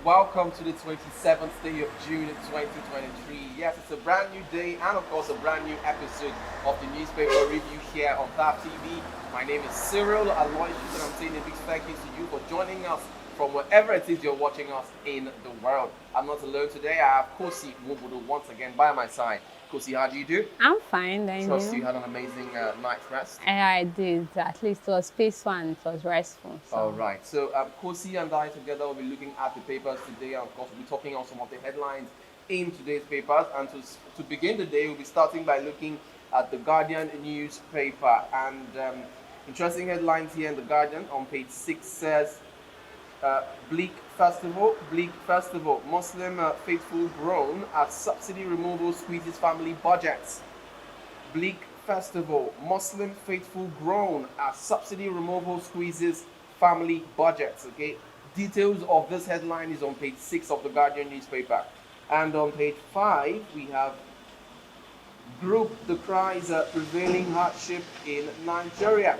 welcome to the 27th day of June 2023. Yes, it's a brand new day and of course a brand new episode of the newspaper review here on TAP TV. My name is Cyril Aloysius and I'm saying a big thank you to you for joining us from wherever it is you're watching us in the world. I'm not alone today. I have Kosi Mobudu once again by my side. Kosi, how do you do? I'm fine, thank Trust you. you had an amazing night's rest. I did. At least it was peaceful and it was restful. So. All right. So Kosi and I together will be looking at the papers today, and of course we'll be talking on some of the headlines in today's papers. And to begin the day, we'll be starting by looking at the Guardian newspaper. And interesting headlines here in the Guardian on page 6 says, Bleak Festival, Muslim faithful groan as subsidy removal squeezes family budgets. Bleak Festival, Muslim faithful groan as subsidy removal squeezes family budgets. Okay, details of this headline is on page 6 of the Guardian newspaper. And on page 5, we have Group decries prevailing hardship in Nigeria.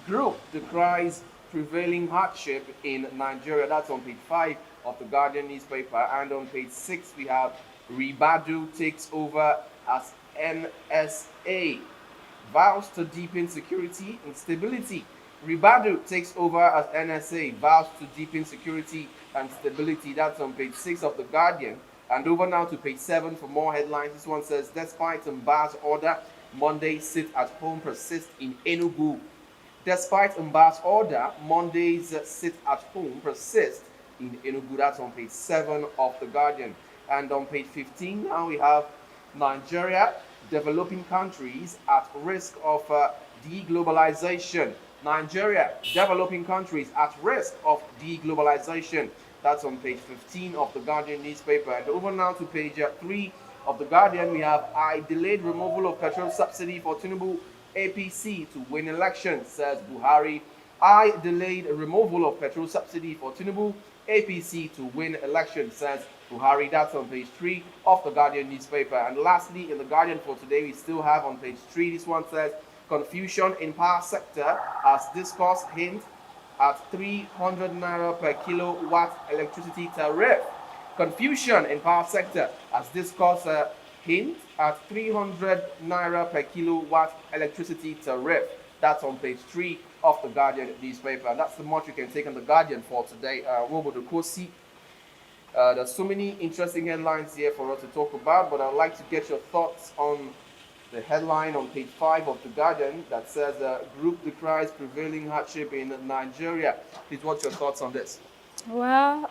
Group decries prevailing hardship in Nigeria. That's on page 5 of the Guardian newspaper. And on page 6, we have Ribadu takes over as NSA. Vows to deepen security and stability. Ribadu takes over as NSA. Vows to deepen security and stability. That's on page 6 of the Guardian. And over now to page 7 for more headlines. This one says, despite Mba's order, Monday sit at home persist in Enugu. Despite Mba's order, Monday's sit at home persist in Enugu. That's on page 7 of the Guardian. And on page 15 now we have Nigeria, developing countries at risk of deglobalization. Nigeria, developing countries at risk of deglobalization. That's on page 15 of the Guardian newspaper. And over now to page 3 of the Guardian, we have I delayed removal of petrol subsidy for Tinubu APC to win election, says Buhari. I delayed removal of petrol subsidy for Tinubu APC to win election, says Buhari. That's on page 3 of the Guardian newspaper. And lastly, in the Guardian for today, we still have on page 3, this one says, confusion in power sector as discourse hint at 300 naira per kilowatt electricity tariff. Confusion in power sector as discourse hint at 300 naira per kilowatt electricity tariff. That's on page 3 of the Guardian newspaper. And that's the much you can take on the Guardian for today. Kosi. There's so many interesting headlines here for us to talk about, but I'd like to get your thoughts on the headline on page 5 of the Guardian that says group decries prevailing hardship in Nigeria. Please, what's your thoughts on this? Well,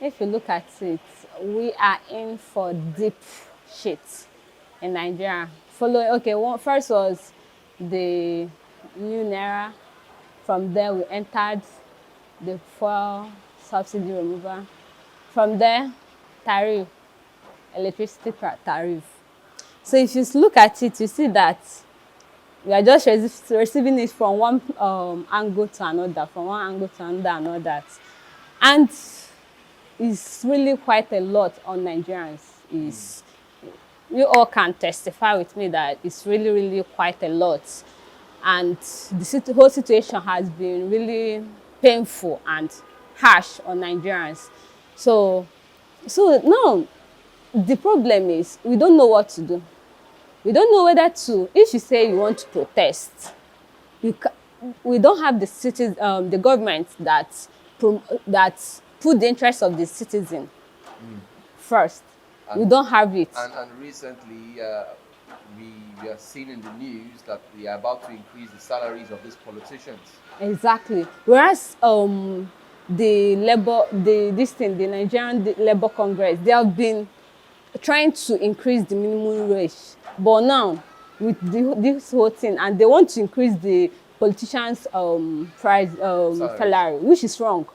if you look at it, we are in for deep shit in Nigeria. First was the new naira. From there, we entered the fuel subsidy removal. From there, tariff, electricity tariff. So if you look at it, you see that we are just receiving it from one angle to another, another. And it's really quite a lot on Nigerians. You all can testify with me that it's really, really quite a lot. And the whole situation has been really painful and harsh on Nigerians. So now the problem is we don't know what to do. We don't know whether to, if you say you want to protest, we don't have the government that put the interests of the citizen first. We don't have it. And recently, we are seeing in the news that they are about to increase the salaries of these politicians. Exactly. Whereas the Nigerian Labour Congress, they have been trying to increase the minimum wage. But now, with this whole thing, and they want to increase the politicians' salary, which is wrong.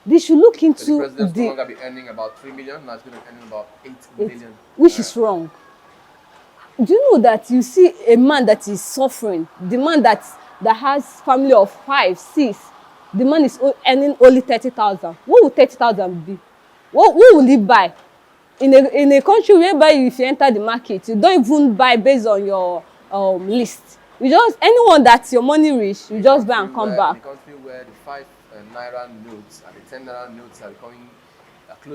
They should look into the president's no longer be earning about 3 million, now it's going to be earning about 8 million. Which is wrong. Do you know that you see a man that is suffering, the man that has family of 5, 6, the man is earning only 30,000. What would 30,000 be? What will he buy? In a country whereby if you enter the market, you don't even buy based on your list. You just, anyone that's your money rich, you just buy and come back. The country where the naira notes and the 10 naira notes are becoming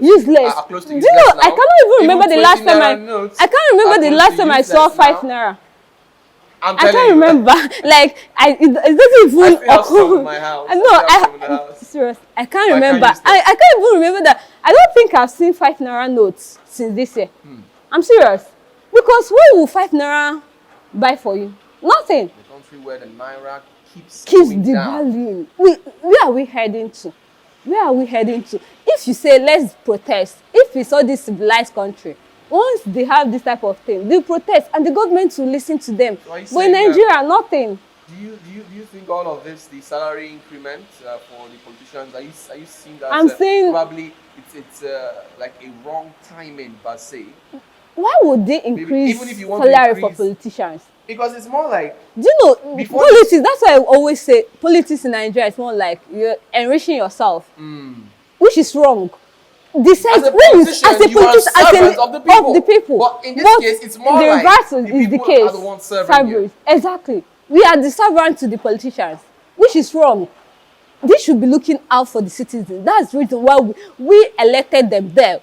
Useless. close to Do you useless know? now. I cannot even remember the last 20 time naira notes I can't remember are the close last to time I saw useless 5 now. naira. I'm I telling can't you. remember. Like it doesn't even I still have some in my house. I know. still have some in the house. Serious. I can't But I can't remember. use them. I can't even remember that. I don't think I've seen 5 naira notes since this year. I'm serious. Because what will 5 naira buy for you? Nothing. The country where the naira keeps Keeps going down. devaluing. Where are we heading to? Where are we heading to? If you say let's protest, if we saw this civilized country, once they have this type of thing, they protest and the government will listen to them. So are you But in saying, Nigeria, nothing. Do you think all of this, the salary increment for the politicians, are you seeing that I'm saying, probably it's like a wrong timing per se? why would they increase even if you want to salary for increase- politicians? Because it's more like Do you know Before politics? this- That's why I always say politics in Nigeria is more like you're enriching yourself, which is wrong. The sense as a when you politician, as a you are politician, servant of the people. of the people. But in this case, it's more the like reverse the is the people case. are the ones serving you. Servers. Exactly. We are the servant to the politicians, which is wrong. They should be looking out for the citizens. That's the reason why we elected them there.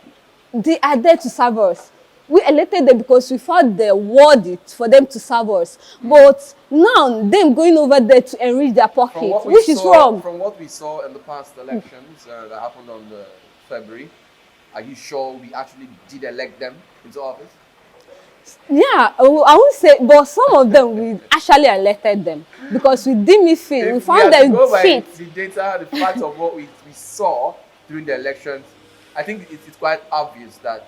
They are there to serve us. We elected them because we felt they're worthy for them to serve us. But now, them going over there to enrich their pockets, which is wrong. From what we saw in the past elections that happened on the February, are you sure we actually did elect them into office? Yeah, I won't say, but some of them we actually elected them because we deem it fit. We found had to them go by fit. the data, the facts of what we saw during the elections. I think it's quite obvious that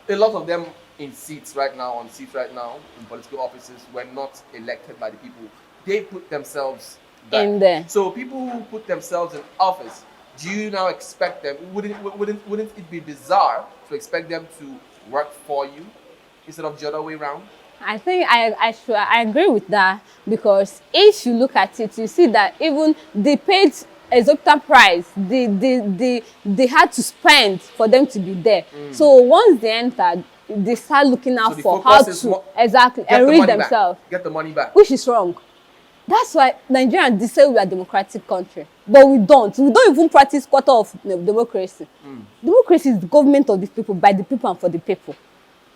a lot of them on seats right now in political offices were not elected by the people. They put themselves In there. So people who put themselves in office, do you now expect them? Wouldn't it be bizarre to expect them to work for you instead of the other way around? I think I agree with that because if you look at it, you see that even they paid exorbitant price. They had to spend for them to be there. So once they entered, they start looking out So the for how focus is to more- exactly Get the enrich money back. themselves, Get the money back. which is wrong. That's why Nigerians, they say we are a democratic country, but we don't. We don't even practice quarter of democracy. Democracy is the government of the people, by the people and for the people.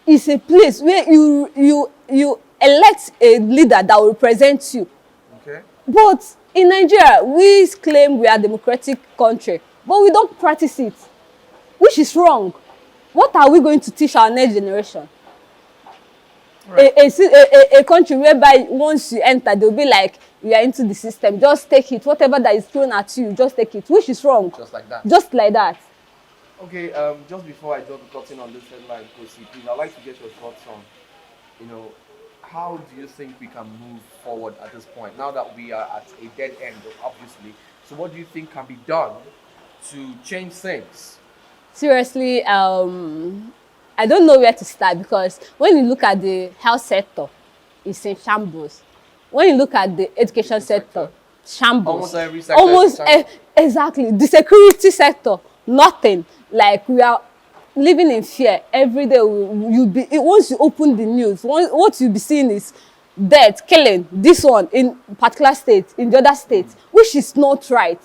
It's a place where you elect a leader that will represent you. Okay. But in Nigeria, we claim we are a democratic country, but we don't practice it, which is wrong. What are we going to teach our next generation? Right. A country whereby once you enter, they'll be like, you are into the system, just take it. Whatever that is thrown at you, just take it, which is wrong. Just like that. Just like that. Okay, just before I drop the curtain on this headline, Kosi, please, I'd like to get your thoughts on, how do you think we can move forward at this point, now that we are at a dead end, obviously. So what do you think can be done to change things? Seriously, I don't know where to start because when you look at the health sector, it's in shambles. When you look at the education sector, shambles. Almost every sector is in shambles. Exactly. The security sector, nothing. Like we are living in fear every day. Once you open the news, what you'll be seeing is death, killing. This one in particular state, in the other state, which is not right.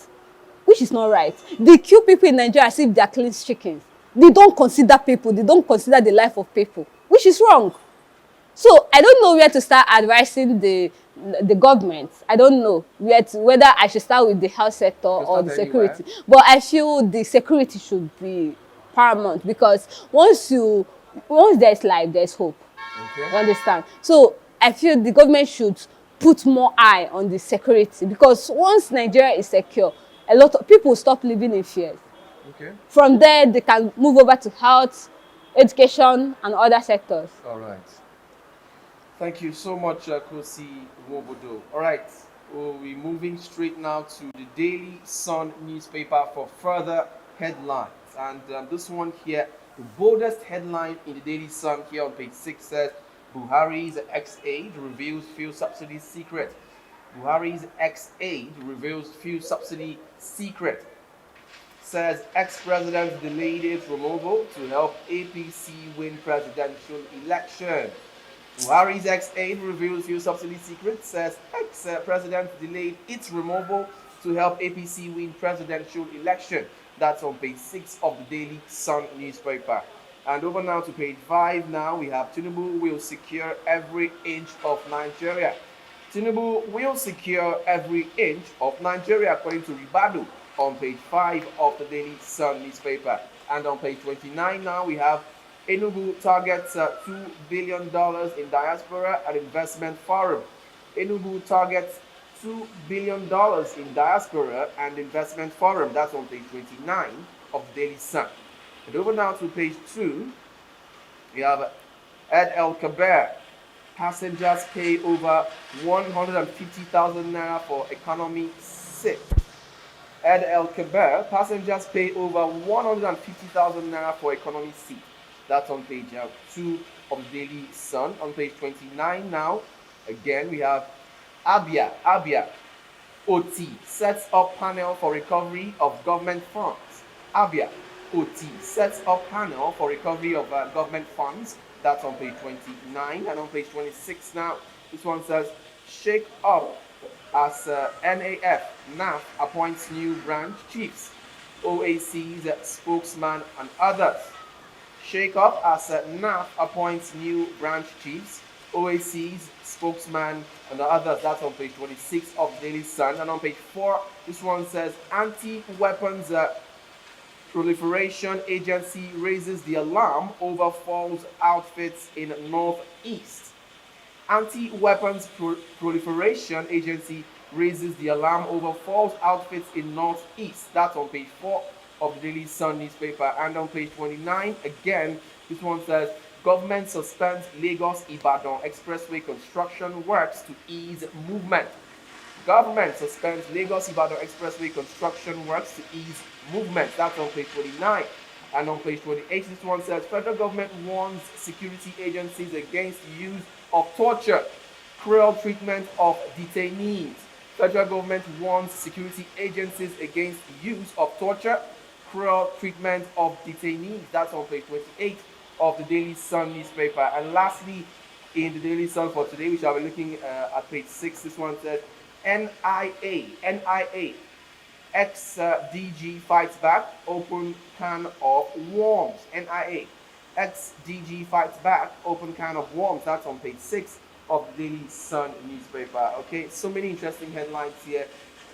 Which is not right. They kill people in Nigeria as if they are clean chickens. They don't consider people. They don't consider the life of people, which is wrong. So I don't know where to start advising the government. I don't know whether I should start with the health sector or the security. But I feel the security should be paramount because once there's life, there's hope. Okay. You understand? So I feel the government should put more eye on the security because once Nigeria is secure, a lot of people stop living in fear. Okay. From there, they can move over to health, education, and other sectors. All right. Thank you so much, Kosi Wobodo. All right, we'll be moving straight now to the Daily Sun newspaper for further headlines. And this one here, the boldest headline in the Daily Sun here on page 6 says, Buhari's ex-aide reveals fuel subsidy secret. Buhari's ex-aide reveals fuel subsidy secret. Says ex-president delayed its removal to help APC win presidential election. Buhari's ex-aide reveals fuel subsidy secret. Says ex-president delayed its removal to help APC win presidential election. That's on page 6 of the Daily Sun newspaper. And over now to page 5 now, we have Tinubu will secure every inch of Nigeria. Tinubu will secure every inch of Nigeria, according to Ribadu, on page 5 of the Daily Sun newspaper. And on page 29 now, we have Enugu targets $2 billion in diaspora and investment forum. Enugu targets $2 billion in diaspora and investment forum. That's on page 29 of the Daily Sun. And over now to page 2, we have Ed El Kabir. Passengers pay over 150,000 naira for economy seat. Ed El Kabir. Passengers pay over 150,000 naira for economy seat. That's on page 2 of the Daily Sun. On page 29 now, again we have Abia OT sets up panel for recovery of government funds. Abia OT sets up panel for recovery of government funds. That's on page 29. And on page 26 now, this one says, shake up as NAF appoints new branch chiefs, OAC's spokesman and others. Shake up as NAF appoints new branch chiefs, OAC's spokesman and the others. That's on page 26 of Daily Sun. And on page 4, this one says, anti-weapons proliferation agency raises the alarm over false outfits in Northeast. Anti-weapons proliferation agency raises the alarm over false outfits in Northeast. That's on page 4 of the Daily Sun newspaper. And on page 29, again, this one says, government suspends Lagos-Ibadan expressway construction works to ease movement. Government suspends Lagos-Ibadan expressway construction works to ease movement. That's on page 29. And on page 28, this one says, federal government warns security agencies against use of torture, cruel treatment of detainees. Federal government warns security agencies against use of torture, cruel treatment of detainees. That's on page 28 of the Daily Sun newspaper. And lastly, in the Daily Sun for today, we shall be looking at page 6. This one says, NIA, ex-DG fights back, open can of worms. NIA, ex-DG fights back, open can of worms. That's on page 6 of the Daily Sun newspaper. Okay, so many interesting headlines here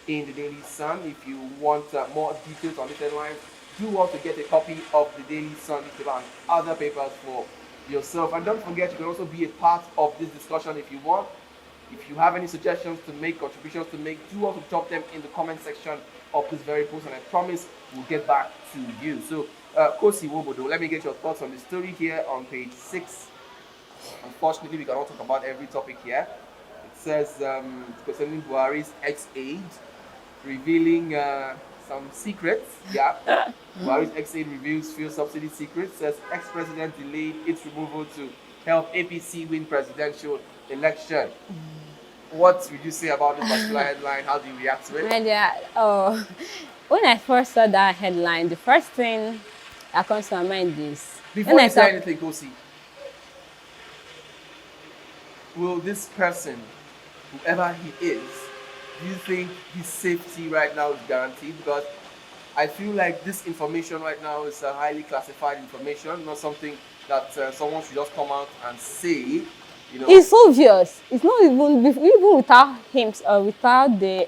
in the Daily Sun. If you want more details on these headlines, do also get a copy of the Daily Sun newspaper and other papers for yourself. And don't forget, you can also be a part of this discussion if you want. If you have any suggestions to make, contributions to make, do also drop them in the comment section of this very post, and I promise we'll get back to you. So, Kosi Wobodo, let me get your thoughts on the story here on page 6. Unfortunately, we cannot talk about every topic here. It says, concerning Buhari's ex-aide, revealing some secrets. Yeah. Buhari's ex-aide reveals few subsidy secrets. Says ex-president delayed its removal to help APC win presidential election. What would you say about this particular headline? How do you react to it? And when I first saw that headline, the first thing that comes to my mind is, before you say anything, Kosi, will this person, whoever he is, do you think his safety right now is guaranteed? Because I feel like this information right now is a highly classified information, not something that someone should just come out and say. You know. It's obvious. It's not even without him, without the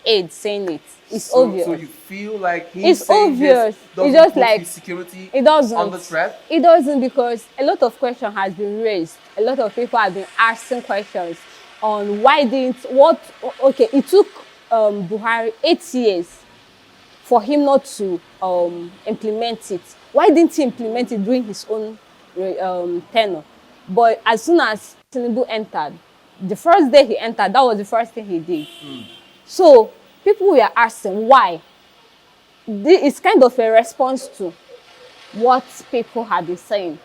aide saying it. It's obvious. So you feel like it's obvious. It's just like security. It doesn't. On the threat. It doesn't, because a lot of questions has been raised. A lot of people have been asking questions on why didn't Okay, it took Buhari 8 years for him not to implement it. Why didn't he implement it during his own tenure? But as soon as Tinubu entered, the first day he entered, that was the first thing he did. So people were asking why. It's kind of a response to what people have been saying.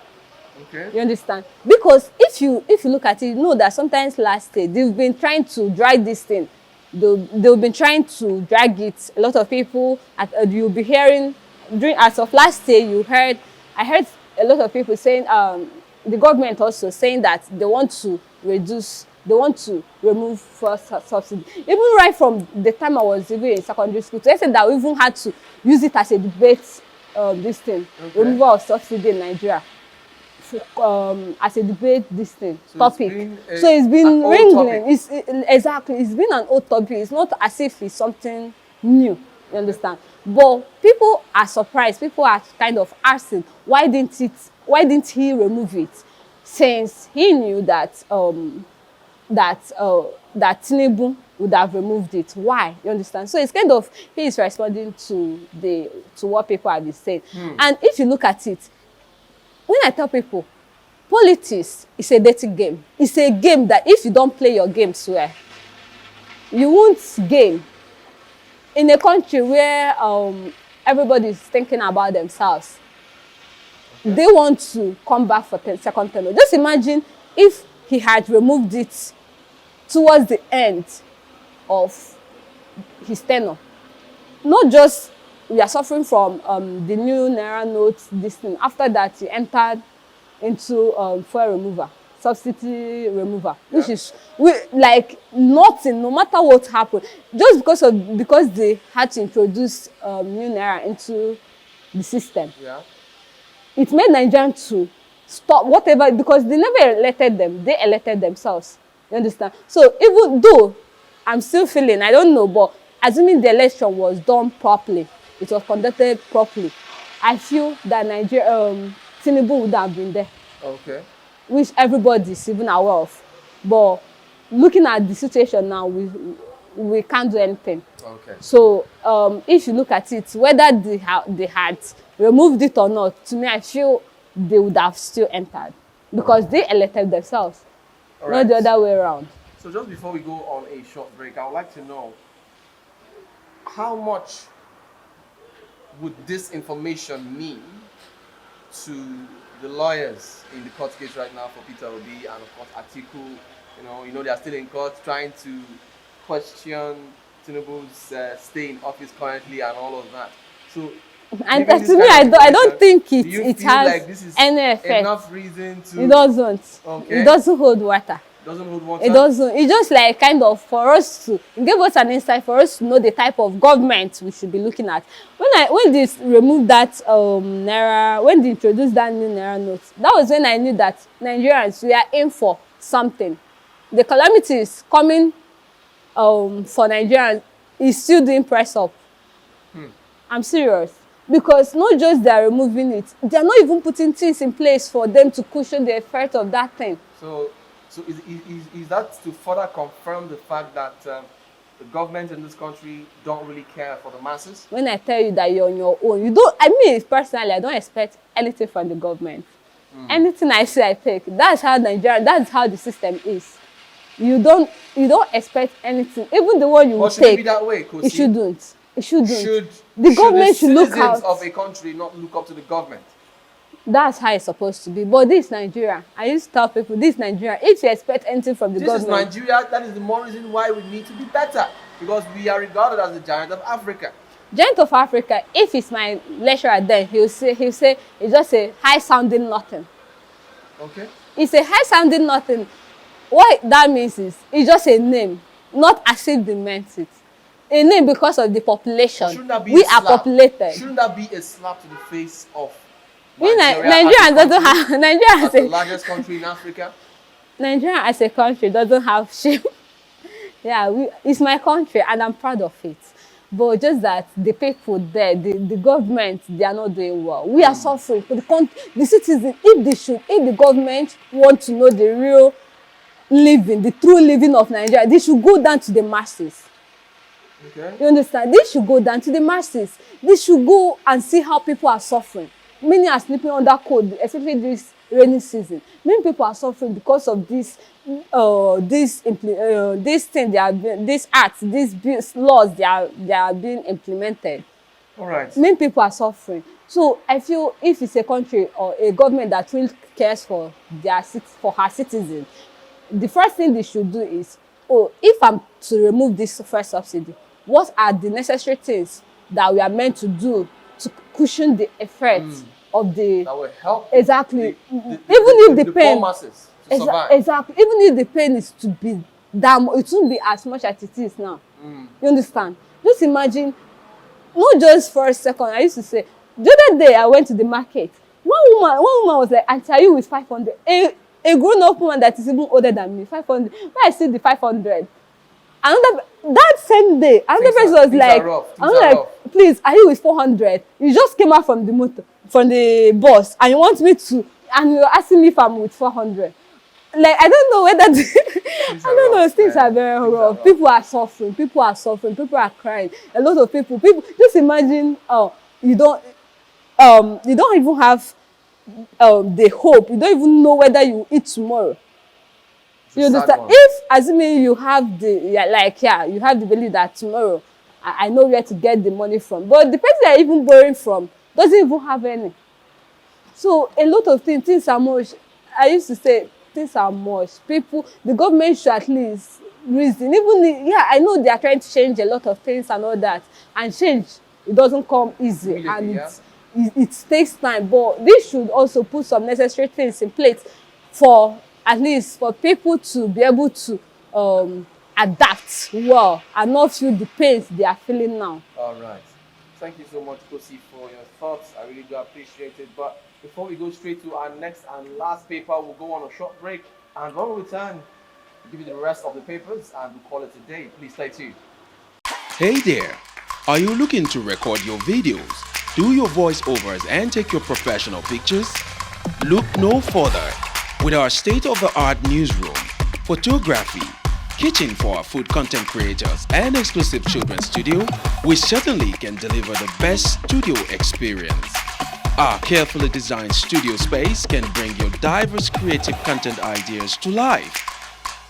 Okay. You understand? Because if you look at it, you know that sometimes last year they've been trying to drag this thing. They've been trying to drag it. A lot of people, you'll be hearing as of last year, I heard a lot of people saying the government also saying that they want to reduce they want to remove fuel subsidy. Even right from the time I was even in secondary school, they said that we even had to use it as a debate, this thing, removal of subsidy in Nigeria. As a debate this thing topic, so it's been ringing. Exactly, it's been an old topic. It's not as if it's something new, you understand? But people are surprised. People are kind of asking, why didn't he remove it, since he knew that that Tinubu would have removed it? Why? You understand? So it's kind of, he is responding to what people have been saying. And if you look at it, when I tell people, politics is a dirty game. It's a game that if you don't play your games well, you won't gain. In a country where everybody is thinking about themselves, they want to come back for second tenure. Just imagine if he had removed it towards the end of his tenure. Not just we are suffering from the new Naira notes, this thing. After that, he entered into fuel remover, subsidy remover, which is like nothing, no matter what happened. Just because they had to introduce new Naira into the system. Yeah. It made Nigerians to stop whatever, because they never elected them, they elected themselves. You understand? So even though I'm still feeling, I don't know, but assuming the election was done properly, it was conducted properly, I feel that Tinubu would have been there. Okay. Which everybody is even aware of. But looking at the situation now, we can't do anything. Okay. So if you look at it, whether they had removed it or not, to me, I feel they would have still entered, because they elected themselves, not the other way around. So just before we go on a short break, I would like to know, how much would this information mean to the lawyers in the court case right now for Peter Obi and of course Atiku? You know they are still in court trying to question Tinubu's stay in office currently and all of that. So, and to me, I don't think it has like this is any effect. Enough reason to. It doesn't. Okay. It doesn't hold water. Doesn't hold water. It doesn't. It's just like kind of for us to give us an insight, for us to know the type of government we should be looking at. When they removed that Naira, when they introduced that new Naira note, that was when I knew that Nigerians, we are in for something. The calamity is coming for Nigerians is still doing press up. I'm serious. Because not just they are removing it, they are not even putting things in place for them to cushion the effect of that thing. So is that to further confirm the fact that the government in this country don't really care for the masses? When I tell you that you're on your own, you don't. I mean, personally, I don't expect anything from the government. Anything I say, I take. That's how Nigeria. That's how the system is. You don't expect anything. Even the one you will take. Should it be that way, Kosi? It shouldn't. It shouldn't. The government should look out. Should the citizens of a country not look up to the government? That's how it's supposed to be. But this is Nigeria. I used to tell people, this is Nigeria. If you expect anything from the government. This is Nigeria. That is the more reason why we need to be better. Because we are regarded as the giant of Africa. Giant of Africa, if it's my lecturer then, he'll say it's just a high-sounding nothing. Okay. It's a high-sounding nothing. What that means is, it's just a name. Not as if they meant it. A name because of the population. We are populated. Shouldn't that be a slap to the face of Nigeria doesn't have Nigeria as the largest country in Africa? Nigeria as a country doesn't have shame. Yeah, it's my country and I'm proud of it. But just that the people there, the government, they are not doing well. We are suffering. The citizens, if the government want to know the real living, the true living of Nigeria, they should go down to the masses. Okay. You understand? They should go down to the masses. They should go and see how people are suffering. Many are sleeping under cold, especially this rainy season. Many people are suffering because of this thing they are doing, these acts, these laws they are being implemented. All right. Many people are suffering. So I feel if it's a country or a government that really cares for her citizens, the first thing they should do is, if I'm to remove this first subsidy, what are the necessary things that we are meant to do to cushion the effects of the that will help even if the pain poor masses to survive. Exactly. Even if the pain is to be that, it won't be as much as it is now. You understand? Just imagine, not just for a second. I used to say, the other day I went to the market. One woman was like, "Auntie, are you with 500?" A grown-up woman that is even older than me, 500. When I see the 500, another that same day, another person was like, I'm like, "Please, are you with 400? You just came out from the motor, from the bus, and you want me to, and you're asking me if I'm with 400." Like, I don't know whether I don't know, things are very rough. People are suffering, people are crying. A lot of people just imagine, you don't even have the hope. You don't even know whether you eat tomorrow. You understand? If, assuming you have you have the belief that tomorrow I know where to get the money from, but the person they're even borrowing from doesn't even have any. So a lot of things are much. I used to say things are much. The government should at least reason. I know they are trying to change a lot of things and all that, and change, it doesn't come easy, and it takes time. But this should also put some necessary things in place for, at least for people to be able to adapt well and not feel the pains they are feeling now. All right. Thank you so much, Kosi, for your thoughts. I really do appreciate it. But before we go straight to our next and last paper, we'll go on a short break. And when we return, we'll give you the rest of the papers and we'll call it a day. Please stay tuned. Hey there! Are you looking to record your videos, do your voiceovers, and take your professional pictures? Look no further. With our state-of-the-art newsroom, photography, kitchen for our food content creators, and exclusive children's studio, we certainly can deliver the best studio experience. Our carefully designed studio space can bring your diverse creative content ideas to life.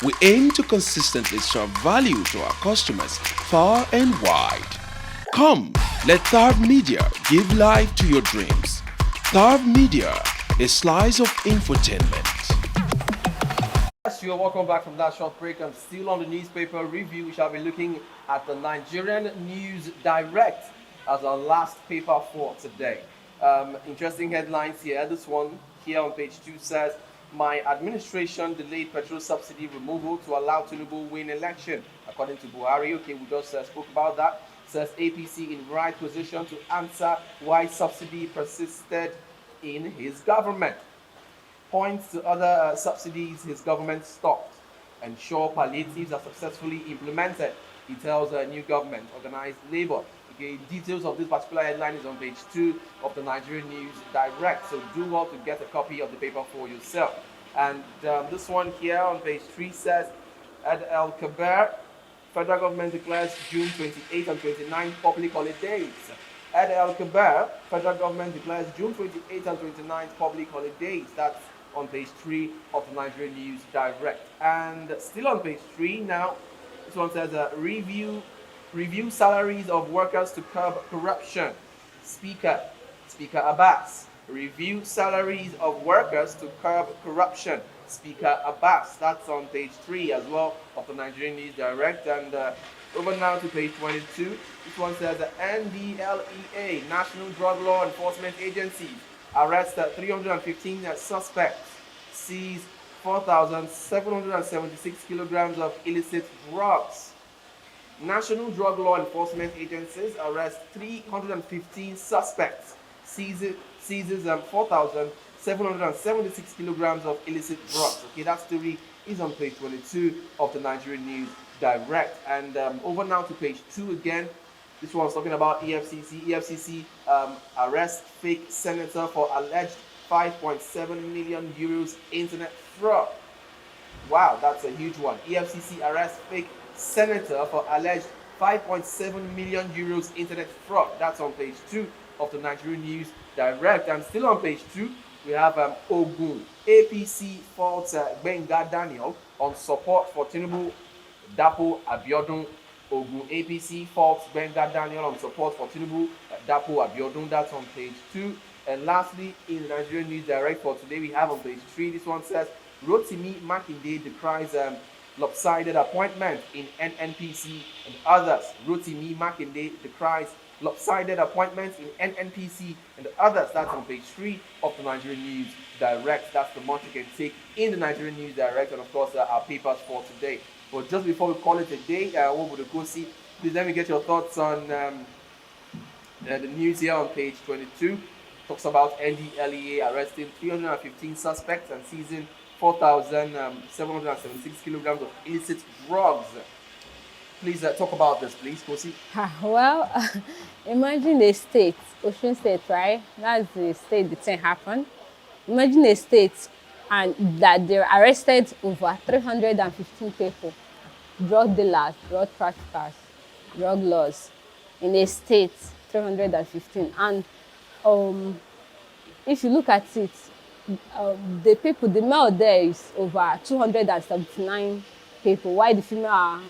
We aim to consistently serve value to our customers far and wide. Come, let Tharv Media give life to your dreams. Tharv Media, a slice of infotainment. Yes, you're welcome back from that short break. I'm still on the newspaper review. We shall be looking at the Nigerian News Direct as our last paper for today. Interesting headlines here. This one here on page 2 says, "My administration delayed petrol subsidy removal to allow Tinubu win election." According to Buhari, okay, we just spoke about that. Says APC in right position to answer why subsidy persisted in his government. Points to other subsidies his government stopped. Ensure palliatives are successfully implemented. He tells new government, organized labor. Okay, details of this particular headline is on page 2 of the Nigerian News Direct. So do well to get a copy of the paper for yourself. And this one here on page 3 says, Ed El Kabir, federal government declares June 28 and 29 public holidays. Ed El Kabir, federal government declares June 28 and 29 public holidays. That's on page 3 of the Nigerian News Direct. And still on page 3 now, this one says review salaries of workers to curb corruption. Speaker Abbas. Review salaries of workers to curb corruption. Speaker Abbas. That's on page 3 as well of the Nigerian News Direct. And over now to page 22. This one says the NDLEA, National Drug Law Enforcement Agency, arrests 315 suspects, seize 4,776 kilograms of illicit drugs. National Drug Law Enforcement Agencies arrest 315 suspects, seizes 4,776 kilograms of illicit drugs. Okay, that story is on page 22 of the Nigerian News Direct. And over now to page 2 again. This one's talking about EFCC. EFCC arrests fake senator for alleged 5.7 million euros internet fraud. Wow, that's a huge one. EFCC arrests fake senator for alleged 5.7 million euros internet fraud. That's on page 2 of the Nigerian News Direct. And still on page 2, we have Ogun. APC faults Benga Daniel on support for Tinubu. Dapo Abiodun. Ogun APC faults Benga Daniel on support for Tinubu. Dapo Abiodun. That's on page 2. And lastly, in the Nigerian News Direct for today, we have on page 3, this one says, Rotimi Makinde decries lopsided appointment in NNPC and others. Rotimi Makinde decries lopsided appointments in NNPC and others. That's on page 3 of the Nigerian News Direct. That's the much you can take in the Nigerian News Direct, and of course our papers for today. But just before we call it a day, what would go see? Please let me get your thoughts on the news here on page 22. Talks about NDLEA arresting 315 suspects and seizing 4,776 kilograms of illicit drugs. Please talk about this, please, Kosi. Well, imagine a state, Ocean State, right? That's the state the thing happened. Imagine a state and that they arrested over 315 people, drug dealers, drug traffickers, drug laws, in a state, 315. And if you look at it, the male there is over 279 people, while the female are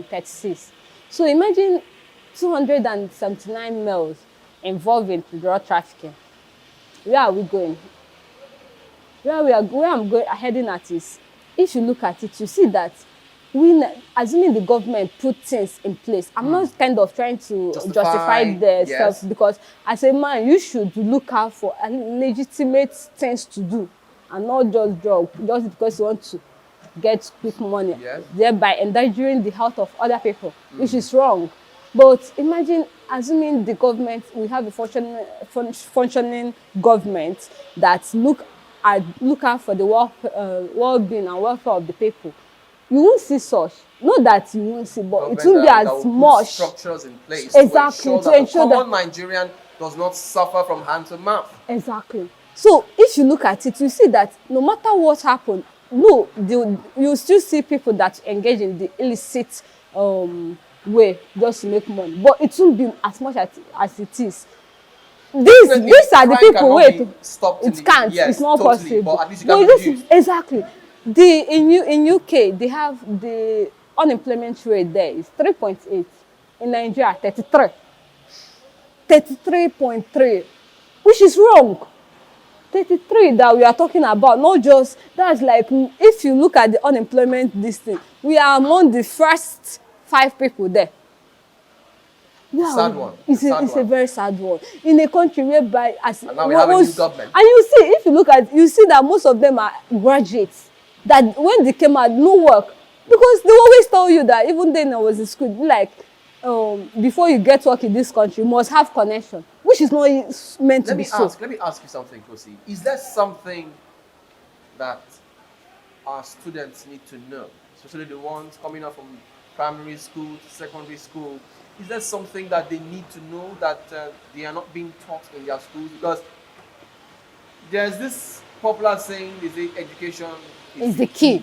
36. So imagine 279 males involved in drug trafficking. Where are we going? Where I'm heading at is, if you look at it, you see that assuming the government put things in place, I'm not kind of trying to justify the stuff, because as a man, you should look out for legitimate things to do and not just drugs, just because you want to get quick money, thereby endangering the health of other people, which is wrong. But imagine, assuming the government, we have a functioning government that look out for the well-being and welfare of the people. You won't see such. Not that you won't see, but it won't be as much structures in place exactly to ensure that the common Nigerian does not suffer from hand to mouth. Exactly. So if you look at it, you see that no matter what happened, you still see people that engage in the illicit way just to make money, but it won't be as much as it is. These are the people. Wait, it can't. It's not possible. But at least you can exactly. In UK they have the unemployment rate there is 3.8. In Nigeria, 33.3, which is wrong. 33 that we are talking about, not just, that's like, if you look at the unemployment this thing, we are among the first 5 people there. Yeah, sad one. It's a very sad one. In a country whereby, and now we have a new government. And you see, if you look at, you see that most of them are graduates. That when they came out, no work, because they always tell you that even then I was in school, like, before you get work in this country, you must have connection, which is not meant to be so. Let me ask you something, Kosi. Is there something that our students need to know, especially the ones coming up from primary school to secondary school? Is there something that they need to know that they are not being taught in their schools? Because there's this popular saying, they say education is the key.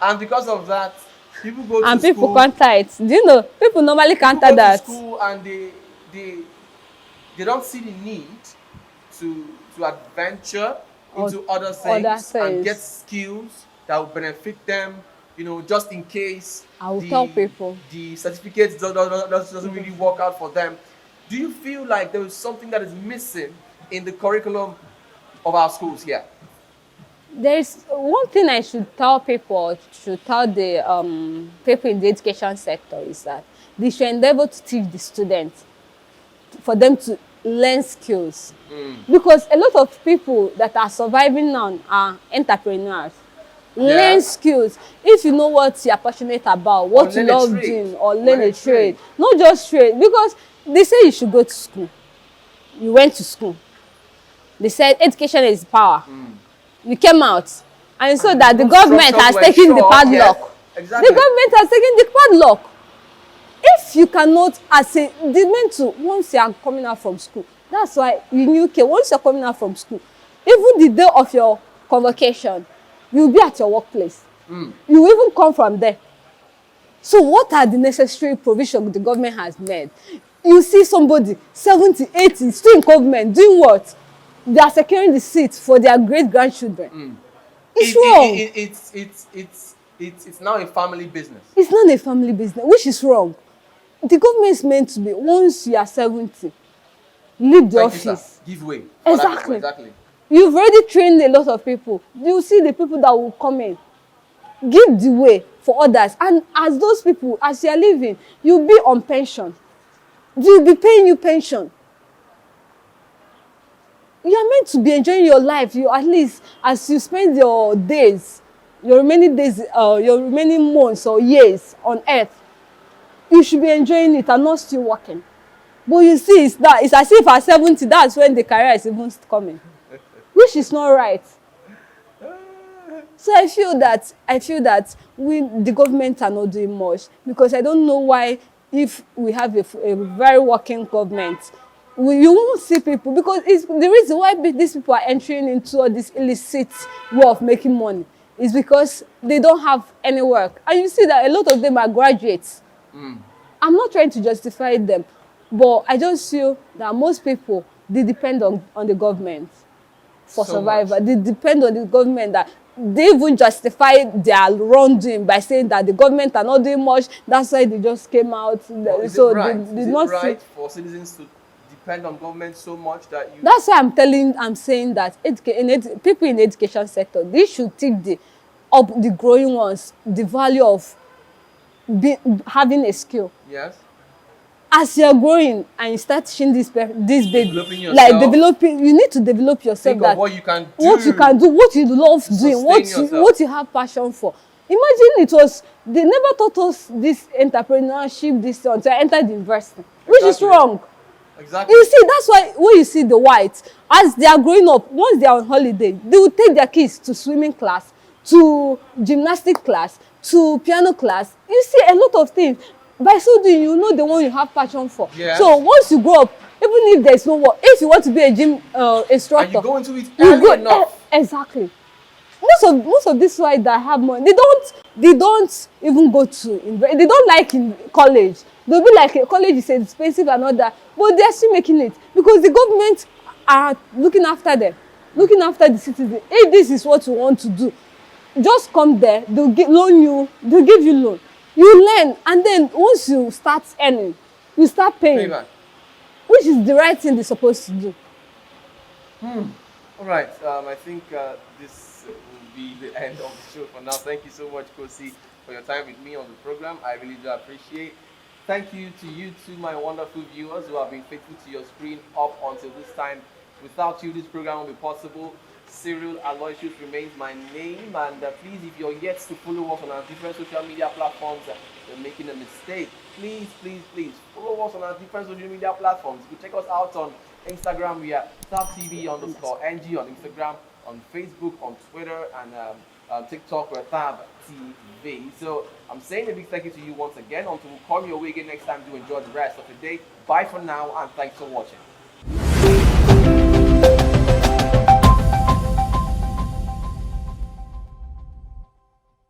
And because of that, people go to school. And people counter it. Do you know? People normally counter that. People go to school and they don't see the need to adventure into other things and get skills that will benefit them, just in case I will tell people the certificate doesn't really work out for them. Do you feel like there is something that is missing in the curriculum of our schools here? There is one thing I should tell people, should tell the people in the education sector, is that they should endeavor to teach the students for them to learn skills. Because a lot of people that are surviving now are entrepreneurs. Learn skills. If you know what you are passionate about, what you love doing, or learn a trade. Not just trade, because they say you should go to school. You went to school. They said education is power. You came out, and so that the government has taken the padlock. Yes, exactly. The government has taken the padlock. If you cannot, once you are coming out from school, that's why in UK, once you're coming out from school, even the day of your convocation, you'll be at your workplace. You even come from there. So what are the necessary provisions the government has made? You see somebody, 70, 80, still in government, doing what? They are securing the seats for their great-grandchildren. It's wrong. It's now a family business. It's not a family business, which is wrong. The government is meant to be, once you are 70, leave the office. Give way. Exactly. You've already trained a lot of people. You see the people that will come in. give the way for others. And as those people, as you are living, you'll be on pension. They'll be paying you pension. You are meant to be enjoying your life. You, at least as you spend your days, your remaining days, your remaining months or years on earth, you should be enjoying it and not still working. But you see, it's as if at 70, that's when the career is even coming, which is not right. So I feel that the government are not doing much, because I don't know why, if we have a very working government, you won't see people, because it's the reason why these people are entering into all this illicit way of making money is because they don't have any work. And you see that a lot of them are graduates. I'm not trying to justify them, but I just feel that most people, they depend on the government for survival. They depend on the government, that they even justify their wrongdoing by saying that the government are not doing much. That's why they just came out. Is So it right? they Is not it right for citizens to depend on government so much that you... That's why I'm saying that people in the education sector, they should take the growing ones, the value of having a skill. Yes. As you're growing and you start teaching this baby, Developing yourself. You need to develop yourself. Think that of what you can do. What you love doing, what you have passion for. Imagine they never taught us this entrepreneurship, this until I entered the university, which is wrong. Exactly. You see, that's why when you see the whites, as they are growing up, once they are on holiday, they will take their kids to swimming class, to gymnastic class, to piano class. You see a lot of things. By so doing, you know the one you have passion for. Yes. So once you grow up, even if there's no work, if you want to be a gym instructor, and you go into it early enough. Exactly. Most of these whites that have money, they don't even go to they don't like in college. They'll be like, college is expensive and all that, but they're still making it because the government are looking after them, looking after the citizens. If this is what you want to do, just come there. They'll give you loan. You learn, and then once you start earning, you start paying, which is the right thing they're supposed to do. All right. I think this will be the end of the show for now. Thank you so much, Kosi, for your time with me on the program. I really do appreciate. Thank you to you too, my wonderful viewers who have been faithful to your screen up until this time. Without you, this program would be possible. Cyril Aloysius remains my name, and please, if you're yet to follow us on our different social media platforms, you're making a mistake. Please follow us on our different social media platforms. You can check us out on Instagram. We are TabTV_NG on Instagram, on Facebook, on Twitter, and TikTok. We're TabTV. So I'm saying a big thank you to you once again. Until we come your way again next time, do enjoy the rest of the day. Bye for now, and thanks for watching.